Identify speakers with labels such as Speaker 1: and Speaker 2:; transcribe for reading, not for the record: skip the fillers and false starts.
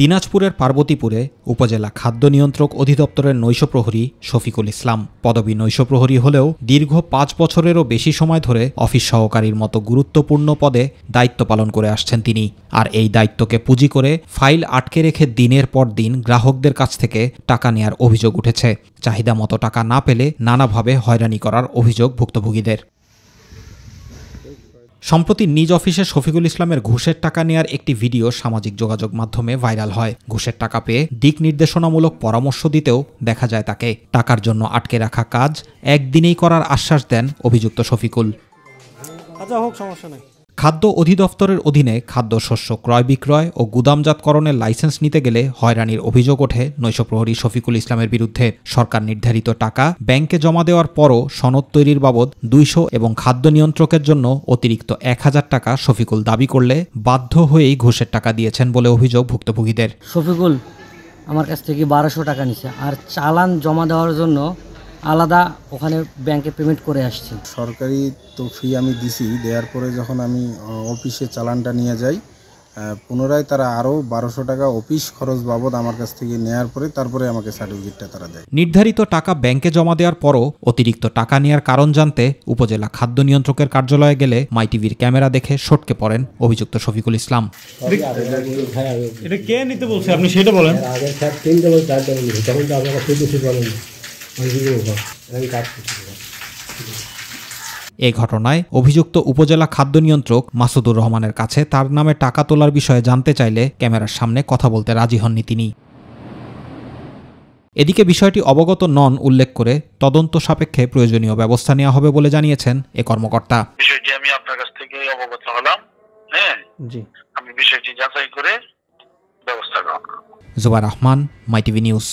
Speaker 1: দিনাজপুরের পার্বতীপুরে উপজেলা খাদ্য নিয়ন্ত্রক অধিদপ্তরের নৈশ প্রহরী শফিকুল ইসলাম। পদবী নৈশ প্রহরী হলেও দীর্ঘ ৫ বছরেরও বেশি সময় ধরে অফিস সহকারীর মতো গুরুত্বপূর্ণ পদে দায়িত্ব পালন করে আসছেন তিনি। আর এই দায়িত্বকে পুঁজি করে ফাইল আটকে রেখে দিনের পর দিন গ্রাহকদের কাছ থেকে টাকা নেয়ার অভিযোগ উঠেছে। চাহিদা মতো টাকা না পেলে নানাভাবে হয়রানি করার অভিযোগ ভুক্তভোগীদের। সম্প্রতি নিজ অফিসে শফিকুল ইসলামের ঘুষের টাকা নেয়ার একটি ভিডিও সামাজিক যোগাযোগ মাধ্যমে ভাইরাল হয়। ঘুষের টাকা পেয়ে দিক নির্দেশনামূলক পরামর্শ দিতেও দেখা যায় তাকে। টাকার জন্য আটকে রাখা কাজ একদিনেই করার আশ্বাস দেন অভিযুক্ত শফিকুল। খাদ্য অধিদপ্তরের অধীনে খাদ্যশস্য ক্রয় বিক্রয় ও গুদামজাতকরণের লাইসেন্স নিতে গেলে হয়রানির অভিযোগ ওঠে নৈশপ্রহরী শফিকুল ইসলামের বিরুদ্ধে। সরকার নির্ধারিত টাকা ব্যাংকে জমা দেওয়ার পরও সনদ তৈরির বাবদ ২০০ এবং খাদ্য নিয়ন্ত্রকের জন্য অতিরিক্ত ১,০০০ টাকা শফিকুল দাবি করলে বাধ্য হয়েই ঘুষের টাকা দিয়েছেন বলে অভিযোগ ভুক্তভোগীদের।
Speaker 2: শফিকুল আমার কাছ থেকে ১২০০ টাকা নিছে, আর চালান জমা দেওয়ার জন্য আলাদা ওখানে ব্যাংকে পেমেন্ট করে আসছি।
Speaker 3: সরকারি তো ফি আমি দিছি, দেওয়ার পরে যখন আমি অফিসে চালানটা নিয়ে যাই, পুনরায় তারা আরও ১২০০ টাকা অফিস খরচ বাবদ আমার কাছ থেকে নেওয়ার পরে তারপরে আমাকে সার্টিফিকেটটা তারা দেয়।
Speaker 1: নির্ধারিত টাকা ব্যাংকে জমা দেওয়ার পরও অতিরিক্ত টাকা নেওয়ার কারণ জানতে উপজেলা খাদ্য নিয়ন্ত্রকের কার্যালয়ে গেলে মাইটিভির ক্যামেরা দেখে সটকে পড়েন অভিযুক্ত শফিকুল ইসলাম।
Speaker 4: এটা কে নিতে বলছে আপনি সেটা বলেন।
Speaker 1: এ ঘটনায় অভিযুক্ত উপজেলা খাদ্য নিয়ন্ত্রক মাসুদুর রহমানের কাছে তার নামে টাকা তোলার বিষয়ে জানতে চাইলে ক্যামেরার সামনে কথা বলতে রাজি হননি তিনি। এদিকে বিষয়টি অবগত নন উল্লেখ করে তদন্ত সাপেক্ষে প্রয়োজনীয় ব্যবস্থা নেওয়া হবে বলে জানিয়েছেন এ কর্মকর্তা।
Speaker 5: বিষয়টি আমি আপনার কাছ থেকে অবগত হলাম, হ্যাঁ জি, আমি বিষয়টি যাচাই করে ব্যবস্থা গ্রহণ করব।
Speaker 1: Zubair Rahman, My TV news.